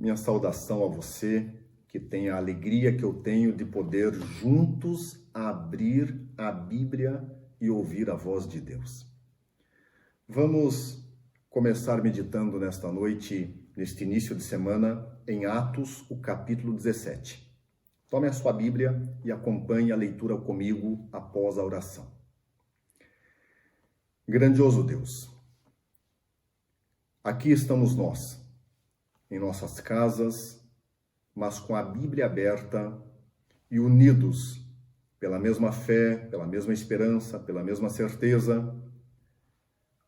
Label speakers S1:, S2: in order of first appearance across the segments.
S1: minha saudação a você, que tem a alegria que eu tenho de poder juntos abrir a Bíblia e ouvir a voz de Deus. Vamos começar meditando nesta noite, neste início de semana, em Atos, o capítulo 17. Tome a sua Bíblia e acompanhe a leitura comigo após a oração. Grandioso Deus, aqui estamos nós, em nossas casas, mas com a Bíblia aberta e unidos pela mesma fé, pela mesma esperança, pela mesma certeza,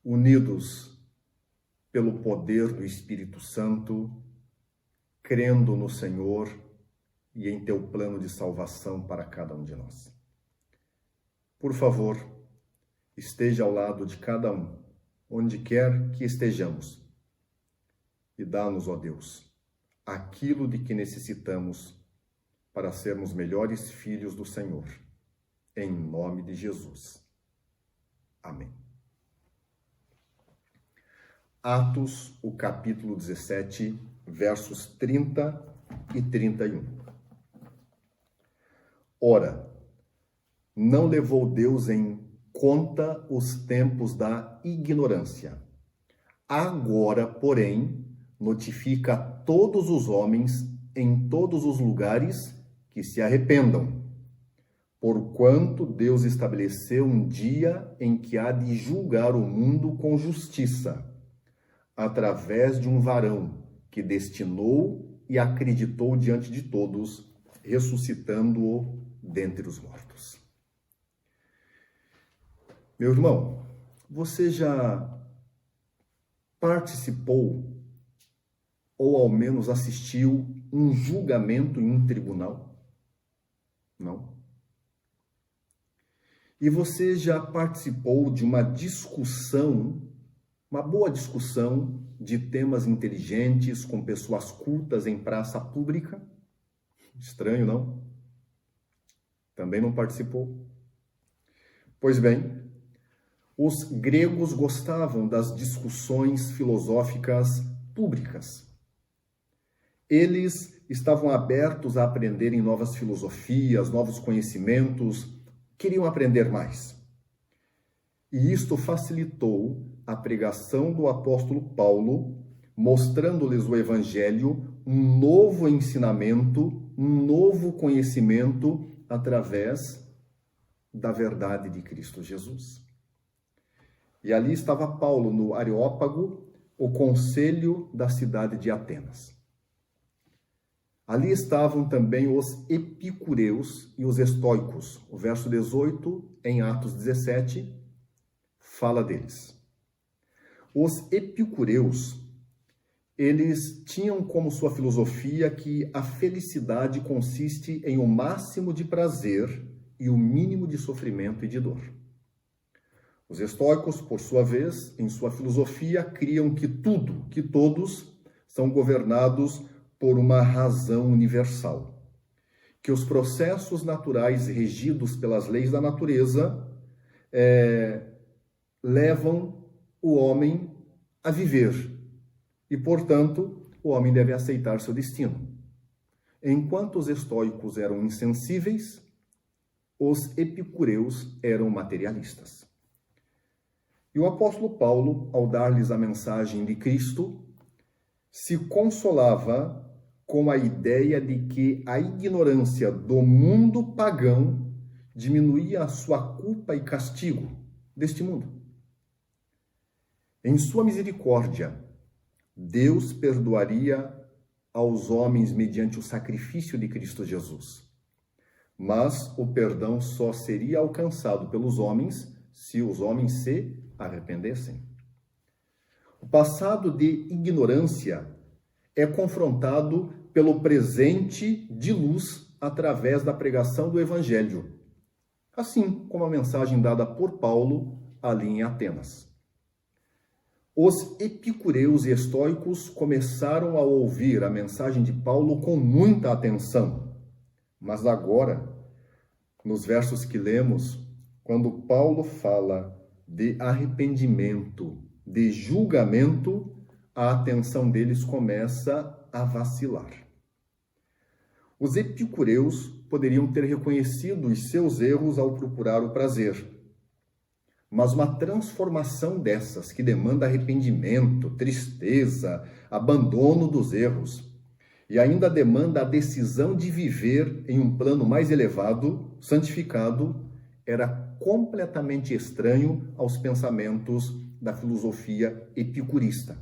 S1: unidos pelo poder do Espírito Santo, crendo no Senhor e em teu plano de salvação para cada um de nós. Por favor, esteja ao lado de cada um, onde quer que estejamos, e dá-nos, ó Deus, aquilo de que necessitamos para sermos melhores filhos do Senhor. Em nome de Jesus. Amém. Atos, o capítulo 17, versos 30 e 31. Ora, não levou Deus em conta os tempos da ignorância. Agora, porém, notifica a todos os homens em todos os lugares que se arrependam, porquanto Deus estabeleceu um dia em que há de julgar o mundo com justiça, através de um varão que destinou e acreditou diante de todos, ressuscitando-o dentre os mortos. Meu irmão, você já participou ou ao menos assistiu um julgamento em um tribunal? Não? E você já participou de uma discussão, uma boa discussão de temas inteligentes com pessoas cultas em praça pública? Estranho, não? Também não participou? Pois bem, os gregos gostavam das discussões filosóficas públicas. Eles estavam abertos a aprenderem novas filosofias, novos conhecimentos, queriam aprender mais. E isto facilitou a pregação do apóstolo Paulo, mostrando-lhes o Evangelho, um novo ensinamento, um novo conhecimento através da verdade de Cristo Jesus. E ali estava Paulo, no Areópago, o conselho da cidade de Atenas. Ali estavam também os epicureus e os estoicos. O verso 18, em Atos 17, fala deles. Os epicureus, eles tinham como sua filosofia que a felicidade consiste em o máximo de prazer e o mínimo de sofrimento e de dor. Os estoicos, por sua vez, em sua filosofia, criam que tudo, que todos são governados por uma razão universal, que os processos naturais regidos pelas leis da natureza levam o homem a viver e, portanto, o homem deve aceitar seu destino. Enquanto os estoicos eram insensíveis, os epicureus eram materialistas. E o apóstolo Paulo, ao dar-lhes a mensagem de Cristo, se consolava com a ideia de que a ignorância do mundo pagão diminuía a sua culpa e castigo deste mundo. Em sua misericórdia, Deus perdoaria aos homens mediante o sacrifício de Cristo Jesus. Mas o perdão só seria alcançado pelos homens se os homens se arrependessem. O passado de ignorância é confrontado pelo presente de luz através da pregação do Evangelho, assim como a mensagem dada por Paulo ali em Atenas. Os epicureus e estoicos começaram a ouvir a mensagem de Paulo com muita atenção, mas agora, nos versos que lemos, quando Paulo fala de arrependimento, de julgamento, a atenção deles começa a vacilar. Os epicureus poderiam ter reconhecido os seus erros ao procurar o prazer. Mas uma transformação dessas, que demanda arrependimento, tristeza, abandono dos erros, e ainda demanda a decisão de viver em um plano mais elevado, santificado, era completamente estranho aos pensamentos da filosofia epicurista.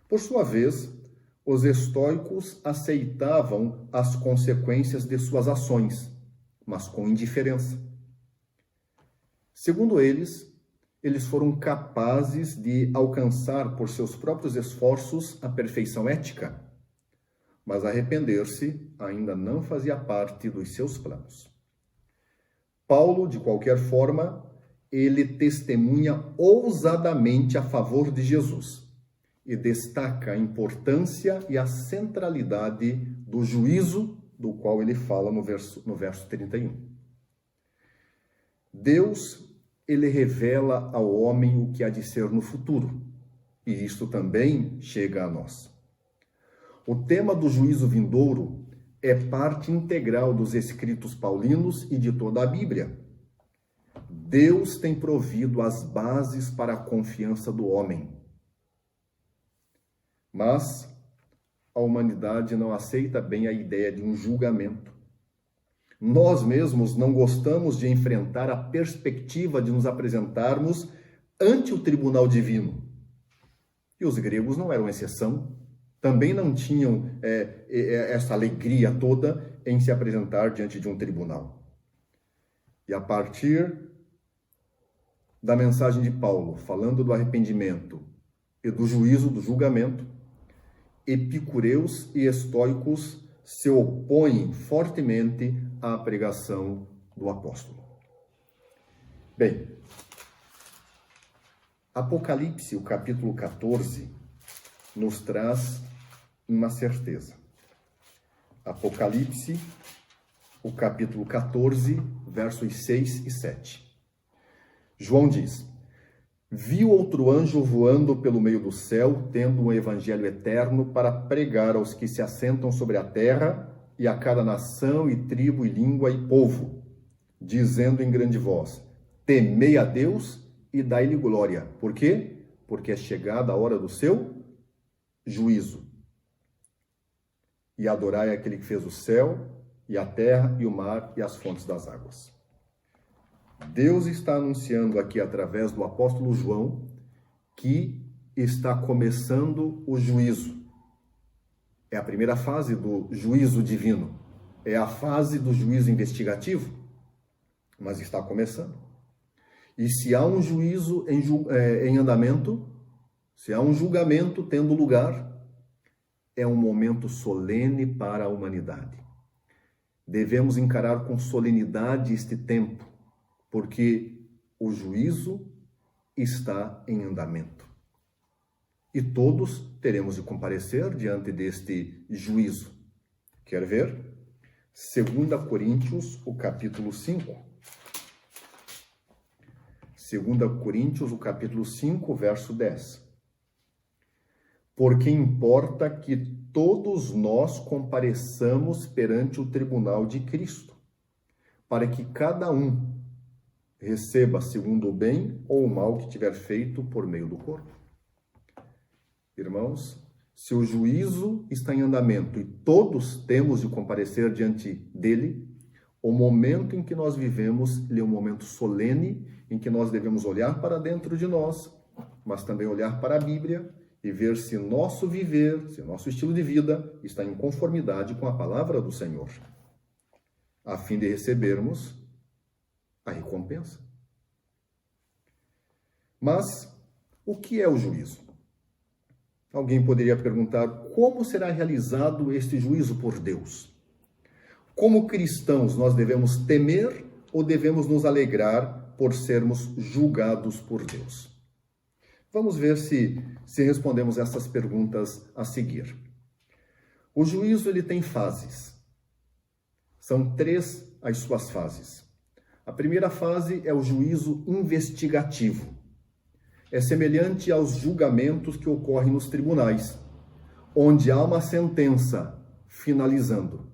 S1: Por sua vez, os estoicos aceitavam as consequências de suas ações, mas com indiferença. Segundo eles foram capazes de alcançar por seus próprios esforços a perfeição ética, mas arrepender-se ainda não fazia parte dos seus planos. Paulo, de qualquer forma, ele testemunha ousadamente a favor de Jesus e destaca a importância e a centralidade do juízo do qual ele fala no verso 31. Deus, ele revela ao homem o que há de ser no futuro, e isto também chega a nós. O tema do juízo vindouro é parte integral dos escritos paulinos e de toda a Bíblia. Deus tem provido as bases para a confiança do homem. Mas a humanidade não aceita bem a ideia de um julgamento. Nós mesmos não gostamos de enfrentar a perspectiva de nos apresentarmos ante o tribunal divino. E os gregos não eram exceção. Também não tinham essa alegria toda em se apresentar diante de um tribunal. E a partir da mensagem de Paulo, falando do arrependimento e do juízo, do julgamento, epicureus e estoicos se opõem fortemente à pregação do apóstolo. Bem, Apocalipse, o capítulo 14, nos traz uma certeza. Apocalipse, o capítulo 14, versos 6 e 7. João diz: vi outro anjo voando pelo meio do céu, tendo um evangelho eterno para pregar aos que se assentam sobre a terra e a cada nação e tribo e língua e povo, dizendo em grande voz: temei a Deus e dai-lhe glória. Por quê? Porque é chegada a hora do seu juízo. E adorai aquele que fez o céu e a terra e o mar e as fontes das águas. Deus está anunciando aqui através do apóstolo João que está começando o juízo. É a primeira fase do juízo divino. É a fase do juízo investigativo, mas está começando. E se há um juízo em andamento, se há um julgamento tendo lugar, é um momento solene para a humanidade. Devemos encarar com solenidade este tempo, porque o juízo está em andamento. E todos teremos de comparecer diante deste juízo. Quer ver? 2 Coríntios, o capítulo 5. 2 Coríntios, o capítulo 5, verso 10. Porque importa que todos nós compareçamos perante o tribunal de Cristo, para que cada um receba segundo o bem ou o mal que tiver feito por meio do corpo. Irmãos, se o juízo está em andamento e todos temos de comparecer diante dele, o momento em que nós vivemos é um momento solene em que nós devemos olhar para dentro de nós, mas também olhar para a Bíblia e ver se nosso viver, se nosso estilo de vida está em conformidade com a palavra do Senhor, a fim de recebermos a recompensa. Mas o que é o juízo? Alguém poderia perguntar: como será realizado este juízo por Deus? Como cristãos, nós devemos temer ou devemos nos alegrar por sermos julgados por Deus? Vamos ver se respondemos essas perguntas a seguir. O juízo ele tem fases. São 3 as suas fases. A primeira fase é o juízo investigativo. é semelhante aos julgamentos que ocorrem nos tribunais, onde há uma sentença finalizando.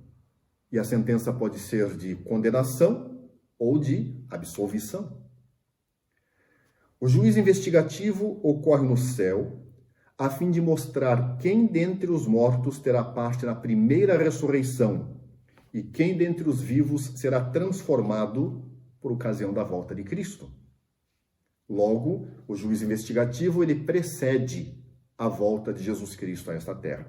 S1: E a sentença pode ser de condenação ou de absolvição. O juízo investigativo ocorre no céu, a fim de mostrar quem dentre os mortos terá parte na primeira ressurreição e quem dentre os vivos será transformado por ocasião da volta de Cristo. Logo, o juízo investigativo ele precede a volta de Jesus Cristo a esta terra.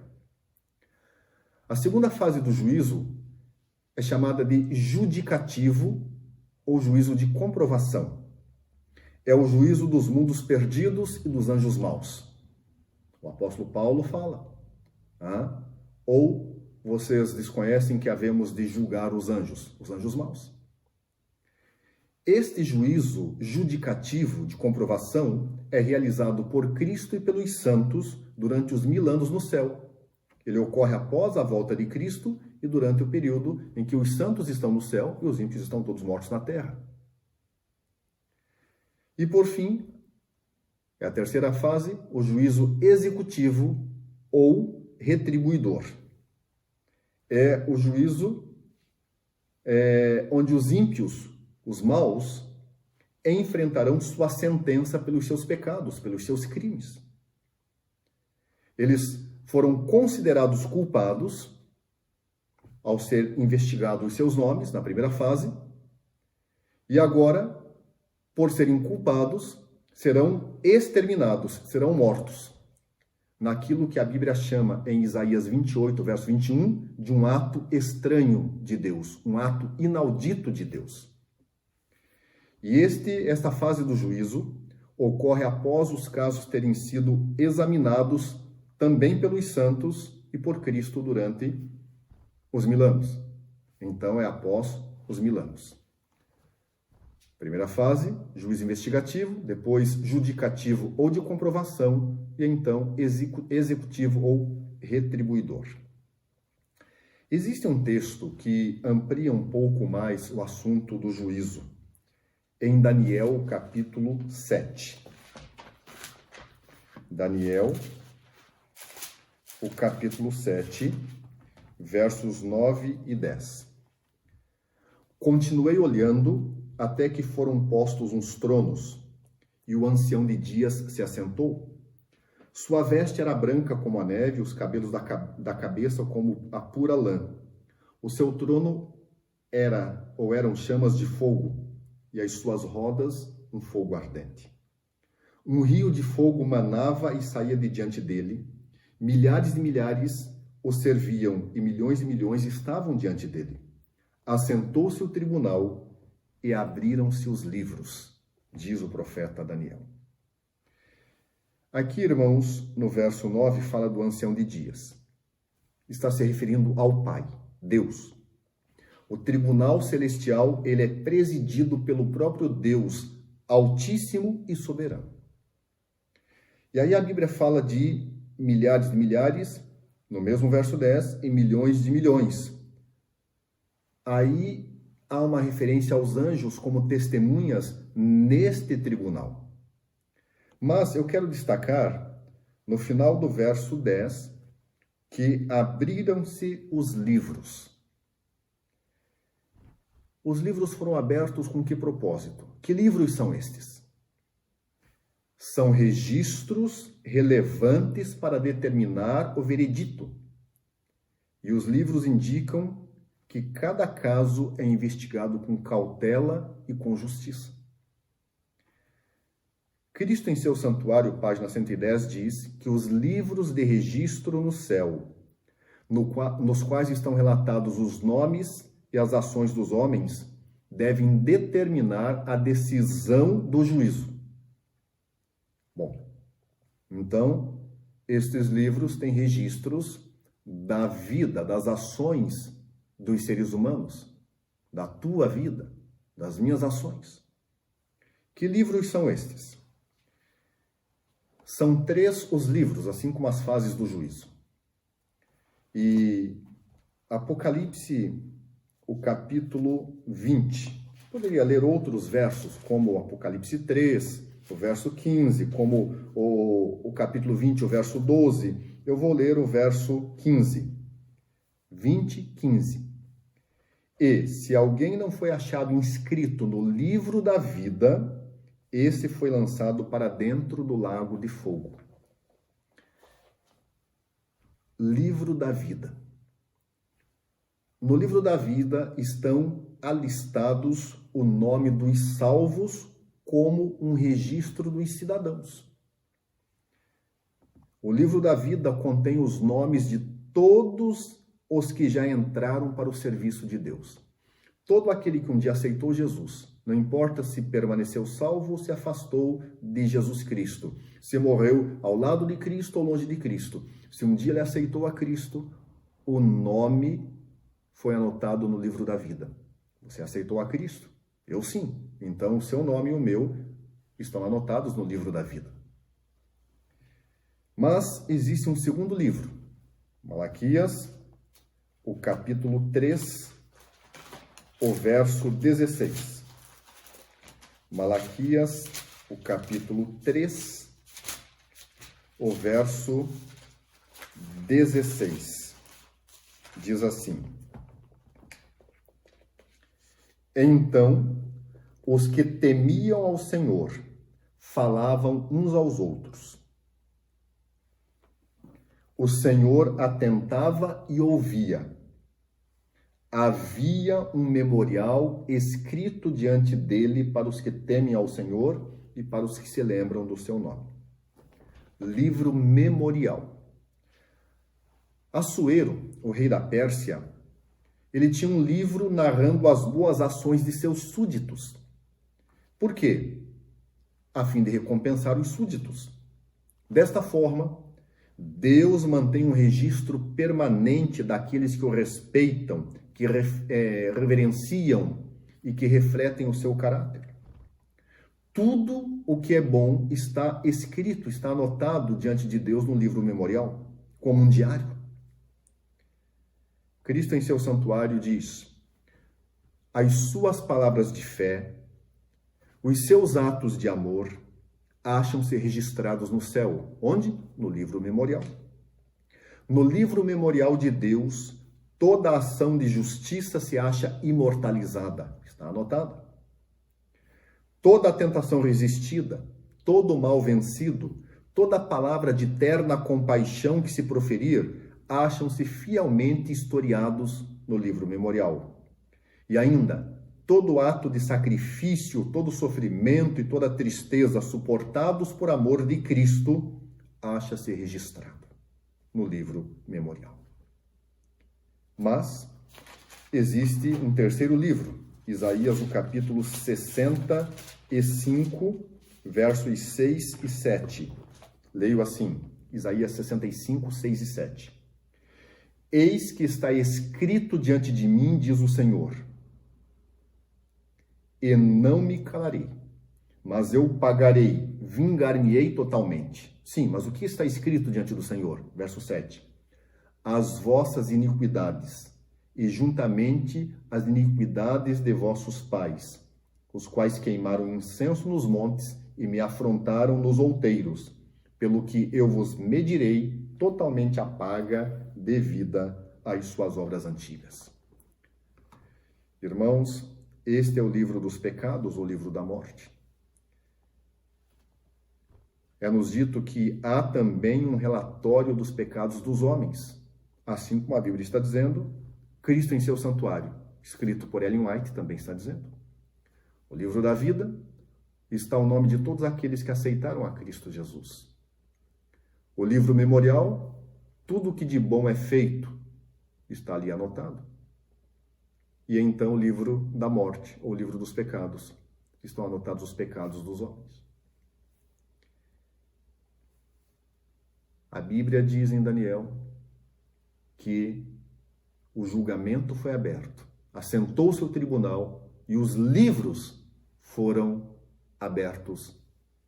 S1: A segunda fase do juízo é chamada de judicativo ou juízo de comprovação. É o juízo dos mundos perdidos e dos anjos maus. O apóstolo Paulo fala. Ou vocês desconhecem que havemos de julgar os anjos maus. Este juízo judicativo de comprovação é realizado por Cristo e pelos santos durante os 1000 anos no céu. Ele ocorre após a volta de Cristo e durante o período em que os santos estão no céu e os ímpios estão todos mortos na terra. E por fim, é a terceira fase, o juízo executivo ou retribuidor. É o juízo onde os ímpios, os maus, enfrentarão sua sentença pelos seus pecados, pelos seus crimes. Eles foram considerados culpados ao ser investigados os seus nomes na primeira fase, e agora, por serem culpados, serão exterminados, serão mortos, naquilo que a Bíblia chama, em Isaías 28, verso 21, de um ato estranho de Deus, um ato inaudito de Deus. E esta fase do juízo ocorre após os casos terem sido examinados também pelos santos e por Cristo durante os 1000 anos. Então, é após os 1000 anos. Primeira fase, juízo investigativo, depois judicativo ou de comprovação, e então executivo ou retribuidor. Existe um texto que amplia um pouco mais o assunto do juízo, em Daniel, capítulo 7. Daniel, o capítulo 7, versos 9 e 10. Continuei olhando até que foram postos uns tronos, e o ancião de dias se assentou. Sua veste era branca como a neve, os cabelos da cabeça como a pura lã. O seu trono eram chamas de fogo, e as suas rodas um fogo ardente. Um rio de fogo manava e saía de diante dele. Milhares de milhares o serviam, e milhões estavam diante dele. Assentou-se o tribunal, e abriram-se os livros, diz o profeta Daniel. Aqui, irmãos, no verso 9, fala do ancião de dias. Está se referindo ao Pai, Deus. O tribunal celestial, ele é presidido pelo próprio Deus, altíssimo e soberano. E aí a Bíblia fala de milhares de milhares, no mesmo verso 10, e milhões de milhões. Aí há uma referência aos anjos como testemunhas neste tribunal. Mas eu quero destacar, no final do verso 10, que abriram-se os livros. Os livros foram abertos com que propósito? Que livros são estes? São registros relevantes para determinar o veredito. E os livros indicam que cada caso é investigado com cautela e com justiça. Cristo, em seu santuário, página 110, diz que os livros de registro no céu, nos quais estão relatados os nomes e as ações dos homens, devem determinar a decisão do juízo. Bom, então, estes livros têm registros da vida, das ações dos seres humanos, da tua vida, das minhas ações. Que livros são estes? São 3 os livros, assim como as fases do juízo. E Apocalipse, o capítulo 20. Poderia ler outros versos, como Apocalipse 3, o verso 15, como o capítulo 20, o verso 12, eu vou ler o verso 15. 20, 15. E, se alguém não foi achado inscrito no livro da vida, esse foi lançado para dentro do lago de fogo. Livro da vida. No livro da vida estão alistados o nome dos salvos como um registro dos cidadãos. O livro da vida contém os nomes de todos os que já entraram para o serviço de Deus. Todo aquele que um dia aceitou Jesus, não importa se permaneceu salvo ou se afastou de Jesus Cristo, se morreu ao lado de Cristo ou longe de Cristo, se um dia ele aceitou a Cristo, o nome foi anotado no livro da vida. Você aceitou a Cristo? Eu sim. Então o seu nome e o meu estão anotados no livro da vida. Mas existe um segundo livro, Malaquias, o capítulo 3, o verso 16. Malaquias, o capítulo 3, o verso 16. Diz assim: Então, os que temiam ao Senhor falavam uns aos outros. O Senhor atentava e ouvia. Havia um memorial escrito diante dele para os que temem ao Senhor e para os que se lembram do seu nome. Livro memorial. Assuero, o rei da Pérsia, ele tinha um livro narrando as boas ações de seus súditos. Por quê? A fim de recompensar os súditos. Desta forma, Deus mantém um registro permanente daqueles que o respeitam, que reverenciam e que refletem o seu caráter. Tudo o que é bom está escrito, está anotado diante de Deus no livro memorial, como um diário. Cristo, em seu santuário, diz: as suas palavras de fé, os seus atos de amor, acham-se registrados no céu. Onde? No livro memorial. No livro memorial de Deus, toda a ação de justiça se acha imortalizada. Está anotada. Toda a tentação resistida, todo o mal vencido, toda a palavra de terna compaixão que se proferir, acham-se fielmente historiados no livro memorial. E ainda, todo ato de sacrifício, todo sofrimento e toda tristeza suportados por amor de Cristo, acha-se registrado no livro memorial. Mas existe um terceiro livro, Isaías, o capítulo 65, versos 6 e 7. Leio assim, Isaías 65, 6 e 7. Eis que está escrito diante de mim, diz o Senhor, e não me calarei, mas eu pagarei, vingar-me-ei totalmente. Sim, mas o que está escrito diante do Senhor? Verso 7. As vossas iniquidades, e juntamente as iniquidades de vossos pais, os quais queimaram incenso nos montes e me afrontaram nos outeiros, pelo que eu vos medirei totalmente a paga devida às suas obras antigas. Irmãos, este é o livro dos pecados, o livro da morte. É-nos dito que há também um relatório dos pecados dos homens, assim como a Bíblia está dizendo, Cristo em seu santuário, escrito por Ellen White, também está dizendo. O livro da vida está o nome de todos aqueles que aceitaram a Cristo Jesus. O livro memorial, tudo o que de bom é feito, está ali anotado. E então o livro da morte, ou o livro dos pecados, estão anotados os pecados dos homens. A Bíblia diz em Daniel que o julgamento foi aberto, assentou-se o tribunal e os livros foram abertos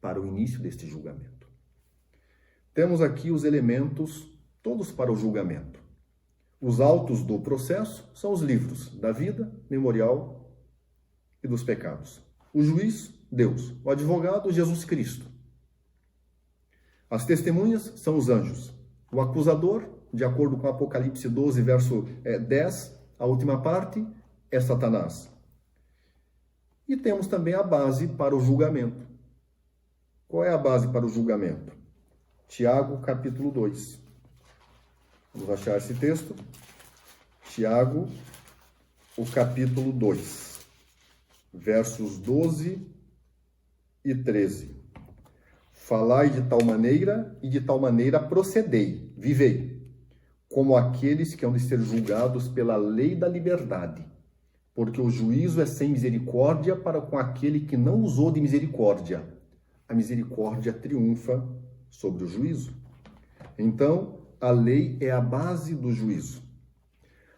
S1: para o início deste julgamento. Temos aqui os elementos todos para o julgamento. Os autos do processo são os livros da vida, memorial e dos pecados. O juiz Deus. O advogado, Jesus Cristo. As testemunhas são os anjos. O acusador, de acordo com Apocalipse 12, verso 10, a última parte, é Satanás. E temos também a base para o julgamento. Qual é a base para o julgamento? Tiago, capítulo 2. Vamos achar esse texto. Tiago, o capítulo 2, versos 12 e 13. Falai de tal maneira e de tal maneira procedei, vivei, como aqueles que hão de ser julgados pela lei da liberdade, porque o juízo é sem misericórdia para com aquele que não usou de misericórdia. A misericórdia triunfa sobre o juízo. Então, a lei é a base do juízo.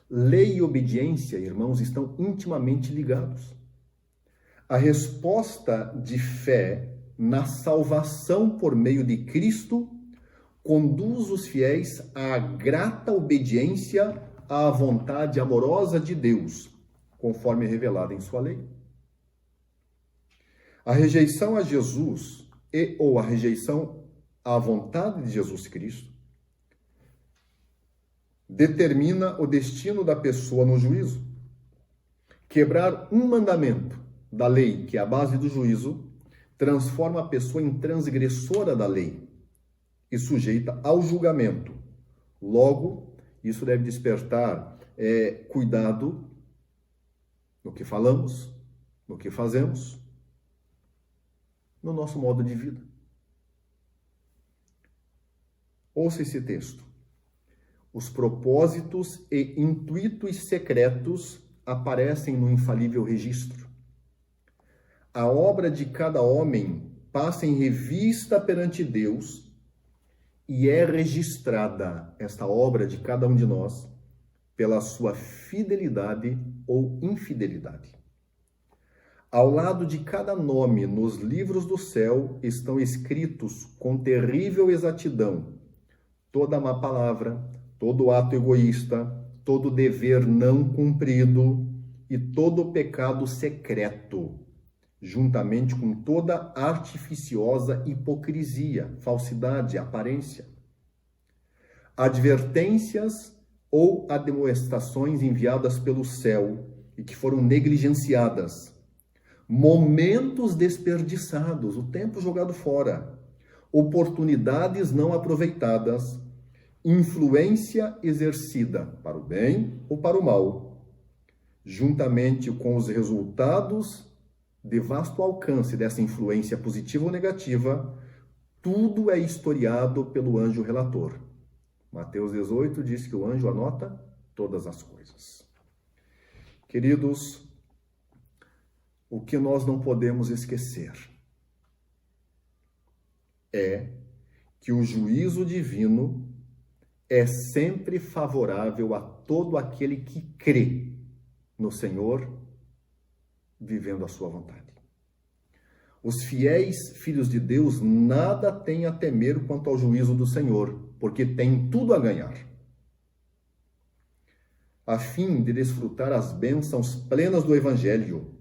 S1: Lei e obediência, irmãos, estão intimamente ligados. A resposta de fé na salvação por meio de Cristo conduz os fiéis à grata obediência à vontade amorosa de Deus, conforme revelada em sua lei. A rejeição a Jesus ou a rejeição à vontade de Jesus Cristo determina o destino da pessoa no juízo. Quebrar um mandamento da lei, que é a base do juízo, transforma a pessoa em transgressora da lei e sujeita ao julgamento. Logo, isso deve despertar cuidado no que falamos, no que fazemos, no nosso modo de vida. Ouça esse texto. Os propósitos e intuitos secretos aparecem no infalível registro. A obra de cada homem passa em revista perante Deus e é registrada, esta obra de cada um de nós, pela sua fidelidade ou infidelidade. Ao lado de cada nome nos livros do céu estão escritos com terrível exatidão toda má palavra, todo ato egoísta, todo dever não cumprido e todo pecado secreto, juntamente com toda artificiosa hipocrisia, falsidade, aparência. Advertências ou admoestações enviadas pelo céu e que foram negligenciadas. Momentos desperdiçados, o tempo jogado fora. Oportunidades não aproveitadas. Influência exercida para o bem ou para o mal. Juntamente com os resultados de vasto alcance dessa influência positiva ou negativa, tudo é historiado pelo anjo relator. Mateus 18 diz que o anjo anota todas as coisas. Queridos, o que nós não podemos esquecer é que o juízo divino é sempre favorável a todo aquele que crê no Senhor, vivendo a sua vontade. Os fiéis filhos de Deus nada têm a temer quanto ao juízo do Senhor, porque têm tudo a ganhar. A fim de desfrutar as bênçãos plenas do Evangelho,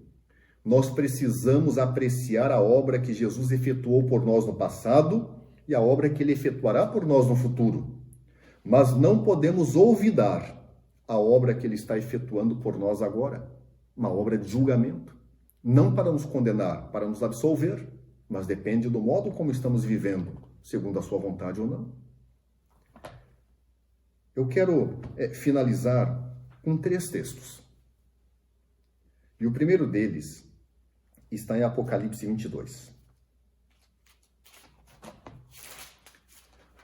S1: nós precisamos apreciar a obra que Jesus efetuou por nós no passado e a obra que Ele efetuará por nós no futuro. Mas não podemos olvidar a obra que Ele está efetuando por nós agora, uma obra de julgamento. Não para nos condenar, para nos absolver, mas depende do modo como estamos vivendo, segundo a sua vontade ou não. Eu quero finalizar com 3 textos. E o primeiro deles está em Apocalipse 22.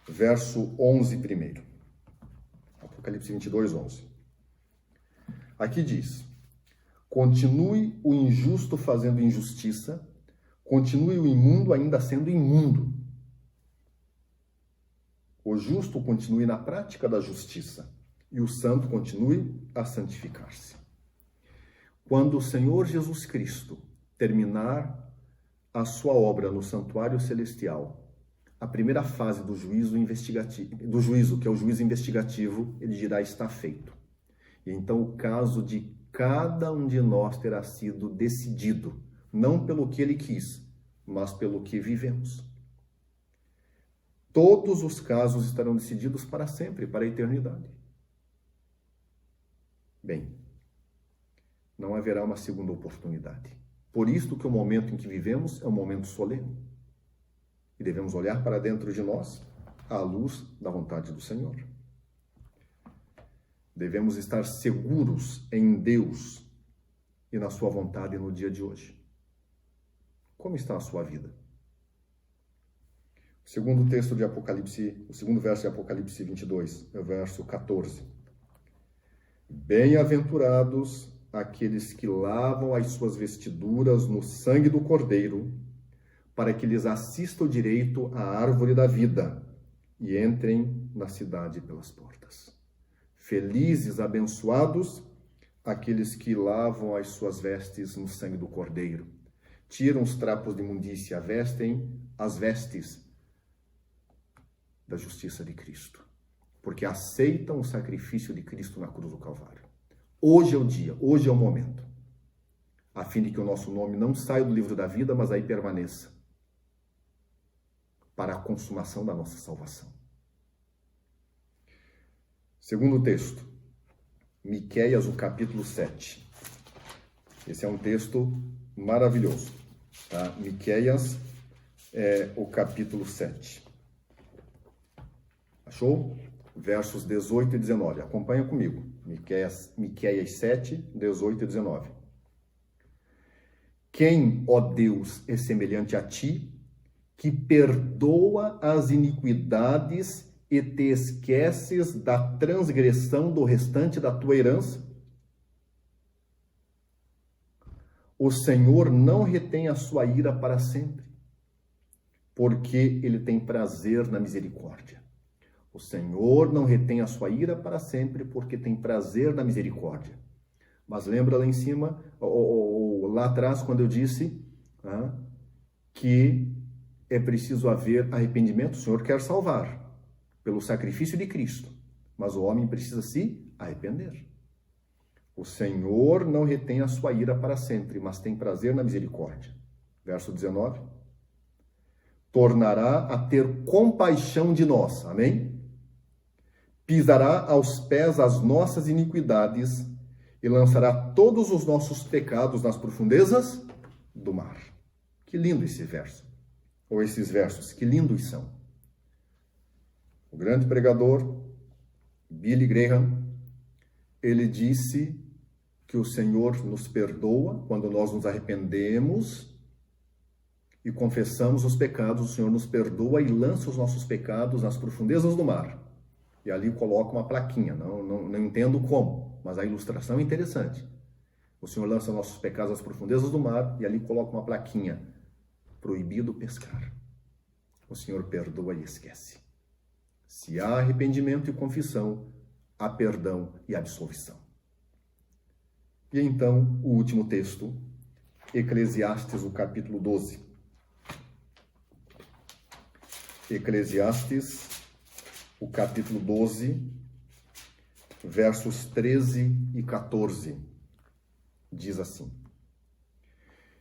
S1: Verso 11 primeiro. Apocalipse 22, 11. Aqui diz: continue o injusto fazendo injustiça, continue o imundo ainda sendo imundo. O justo continue na prática da justiça e o santo continue a santificar-se. Quando o Senhor Jesus Cristo terminar a sua obra no santuário celestial, a primeira fase do juízo investigativo, que é o juízo investigativo, ele dirá: está feito. E então o caso de cada um de nós terá sido decidido não pelo que ele quis, mas pelo que vivemos. Todos os casos estarão decididos para sempre, para a eternidade. Bem, não haverá uma segunda oportunidade. Por isto que o momento em que vivemos é um momento solene. E devemos olhar para dentro de nós à luz da vontade do Senhor. Devemos estar seguros em Deus e na sua vontade no dia de hoje. Como está a sua vida? O segundo texto de Apocalipse, o segundo verso de Apocalipse 22, é o verso 14. Bem-aventurados aqueles que lavam as suas vestiduras no sangue do Cordeiro, para que lhes assista o direito à árvore da vida e entrem na cidade pelas portas. Felizes, abençoados, aqueles que lavam as suas vestes no sangue do Cordeiro, tiram os trapos de imundícia, vestem as vestes da justiça de Cristo, porque aceitam o sacrifício de Cristo na cruz do Calvário. Hoje é o dia, hoje é o momento, a fim de que o nosso nome não saia do livro da vida, mas aí permaneça, para a consumação da nossa salvação. Segundo texto, Miqueias, o capítulo 7. Esse é um texto maravilhoso, tá? Miqueias, o capítulo 7. Achou? Versos 18 e 19. Acompanha comigo. Miqueias 7, 18 e 19. Quem, ó Deus, é semelhante a ti, que perdoa as iniquidades e te esqueces da transgressão do restante da tua herança? O Senhor não retém a sua ira para sempre, porque ele tem prazer na misericórdia. O Senhor não retém a sua ira para sempre, porque tem prazer na misericórdia. Mas lembra lá em cima, ou lá atrás, quando eu disse que é preciso haver arrependimento? O Senhor quer salvar pelo sacrifício de Cristo, mas o homem precisa se arrepender. O Senhor não retém a sua ira para sempre, mas tem prazer na misericórdia. Verso 19. Tornará a ter compaixão de nós. Amém? Pisará aos pés as nossas iniquidades e lançará todos os nossos pecados nas profundezas do mar. Que lindo esse verso. Ou esses versos, que lindos são. O grande pregador, Billy Graham, ele disse que o Senhor nos perdoa quando nós nos arrependemos e confessamos os pecados. O Senhor nos perdoa e lança os nossos pecados nas profundezas do mar. E ali coloca uma plaquinha, não entendo como, mas a ilustração é interessante. O Senhor lança nossos pecados nas profundezas do mar e ali coloca uma plaquinha, proibido pescar. O Senhor perdoa e esquece. Se há arrependimento e confissão, há perdão e absolvição. E então, o último texto, Eclesiastes, o capítulo 12. Eclesiastes, o capítulo 12, versos 13 e 14, diz assim: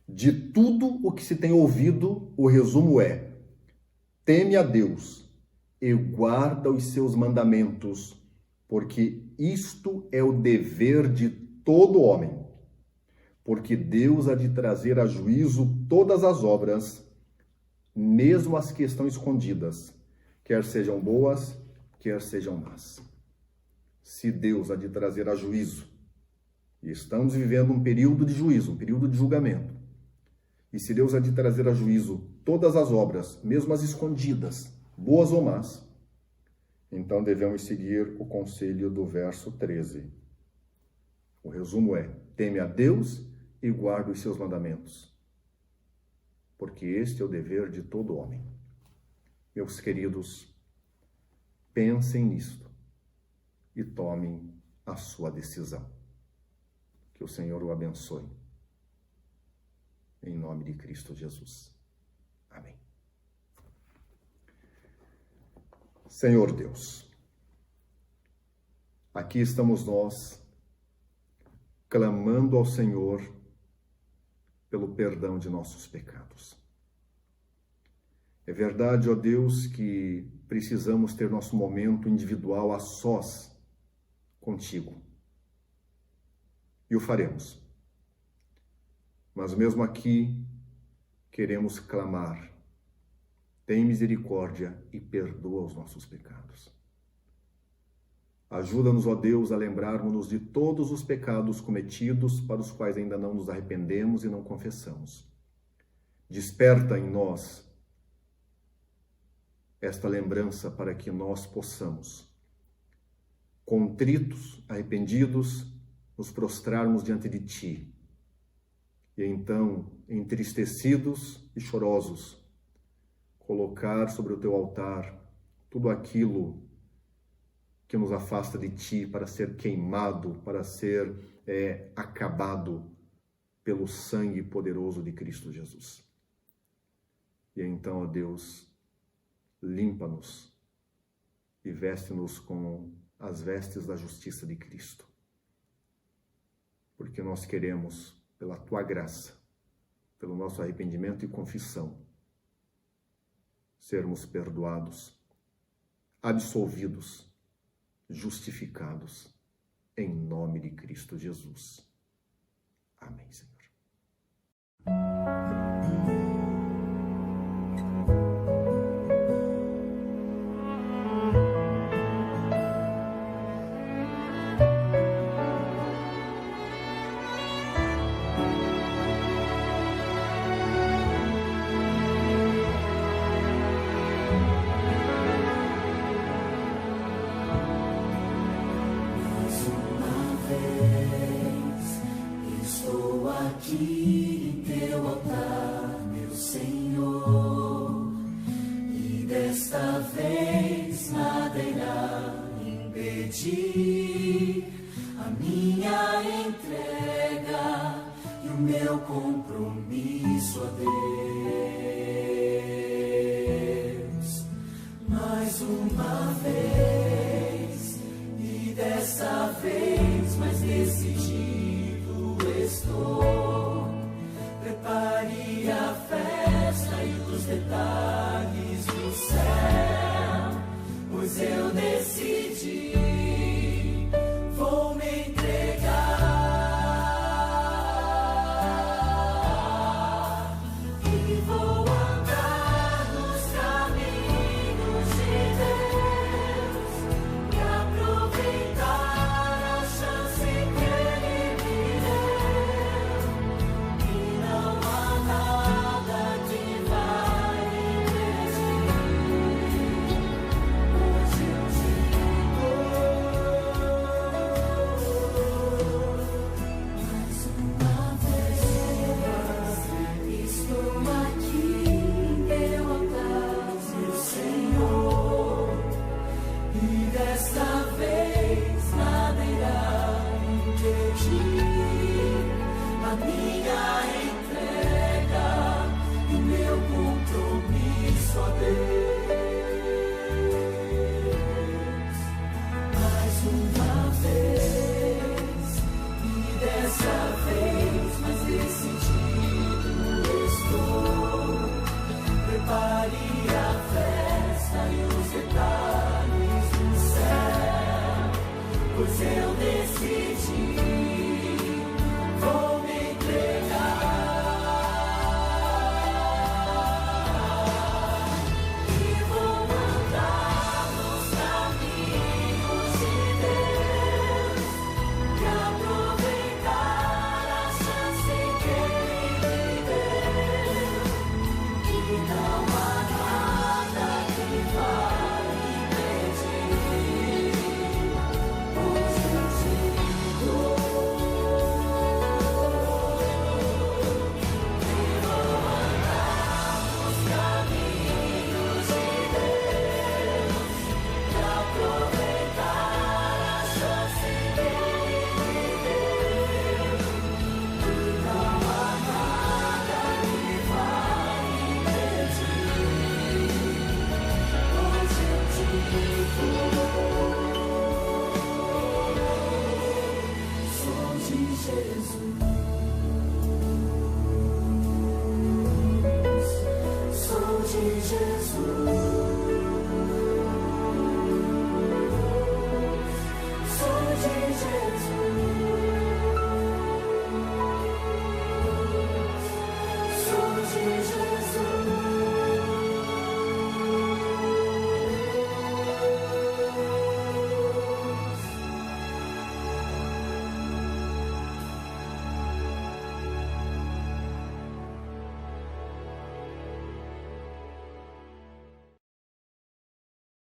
S1: de tudo o que se tem ouvido, o resumo é: teme a Deus e guarda os seus mandamentos, porque isto é o dever de todo homem. Porque Deus há de trazer a juízo todas as obras, mesmo as que estão escondidas, quer sejam boas, quer sejam más. Se Deus há de trazer a juízo, e estamos vivendo um período de juízo, um período de julgamento, e se Deus há de trazer a juízo todas as obras, mesmo as escondidas, boas ou más, então devemos seguir o conselho do verso 13. O resumo é: teme a Deus e guarda os seus mandamentos, porque este é o dever de todo homem. Meus queridos, pensem nisto e tomem a sua decisão. Que o Senhor o abençoe. Em nome de Cristo Jesus. Amém. Senhor Deus, aqui estamos nós, clamando ao Senhor pelo perdão de nossos pecados. É verdade, ó Deus, que precisamos ter nosso momento individual a sós contigo. E o faremos. Mas mesmo aqui, queremos clamar: tem misericórdia e perdoa os nossos pecados. Ajuda-nos, ó Deus, a lembrarmos-nos de todos os pecados cometidos para os quais ainda não nos arrependemos e não confessamos. Desperta em nós esta lembrança para que nós possamos, contritos, arrependidos, nos prostrarmos diante de Ti. E então, entristecidos e chorosos, colocar sobre o Teu altar tudo aquilo que nos afasta de Ti para ser queimado, para ser acabado pelo sangue poderoso de Cristo Jesus. E então, ó Deus, limpa-nos e veste-nos com as vestes da justiça de Cristo. Porque nós queremos, pela Tua graça, pelo nosso arrependimento e confissão, sermos perdoados, absolvidos, justificados, em nome de Cristo Jesus. Amém, Senhor.
S2: Aqui em Teu altar, meu Senhor, e desta vez nada irá impedir a minha entrega e o meu compromisso a Deus. Mais uma vez, e desta vez mais decidido estou. Prepare a festa e os detalhes do céu, pois eu decidi, vou me entregar e vou andar nos caminhos de Deus e aproveitar a chance que Ele me deu. E não há nada que vai impedir. Hoje eu digo, mais uma vez, estou aqui em Teu altar, meu Senhor, e desta vez nada irá impedir a minha entrega e o meu compromisso a Deus. Mais uma vez, e dessa vez mais decidido estou. Prepare a festa e os detalhes do céu, pois eu